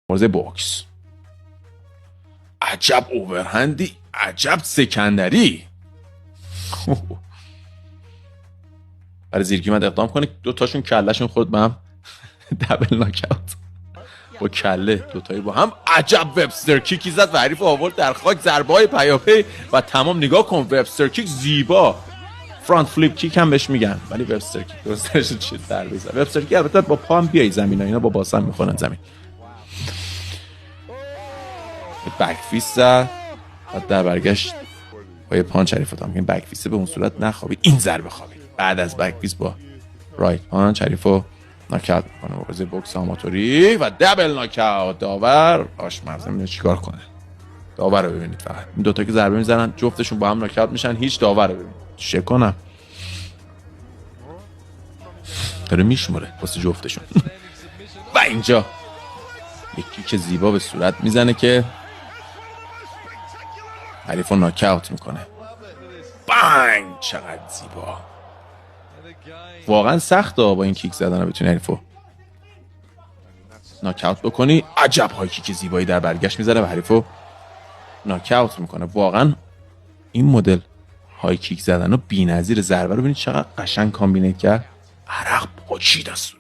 مبارزه بوکس. عجب اوورهندی، عجب سکندری. برای زیرگیمت اقدام کنه، دوتاشون کلشون خورد به هم. دبل ناکاوت با کله دوتایی با هم. عجب وبستر کیکی زد و حریف آورد در خاک. ضربه های پیاپی و تمام. نگاه کن وبستر کیک زیبا. فرانت فلیپ کیک هم بهش میگن ولی وبستر کیک درستش چه ضربه زد. وبستر کیک البته با پا هم بیای زمین، اینا با باسن میخورن زمین. بک فیست زد و در برگشت با یه پانچ حریف رو میگن بک فیست به اون صورت نخوابید، این ضربه خوابید. بعد از بک فیست با رایت پانچ حریف رو ناکاوت میکنه. مبارزه بوکس آماتوری و دبل ناکاوت. داور آشمرزه میدونه چیکار کنه. داور رو ببینید فقط. این دوتا که ضربه میزنن جفتشون با هم ناکاوت میشن. هیچ داور رو ببینید چه کنم داره میشموره واسه جفتشون. و اینجا یکی که زیبا به صورت میزنه که حریف رو ناکاوت میکنه. بانگ. چقدر زیبا. واقعا سخته با این کیک زدن بتونی حریف رو ناکاوت بکنی. عجب های کیک زیبایی در برگشت میزنه و حریف رو ناکاوت میکنه. واقعا این مدل های کیک زدن و بی‌نظیر. ضربه رو ببینید چقدر قشنگ کامبینیت کرد. عرق پاچید از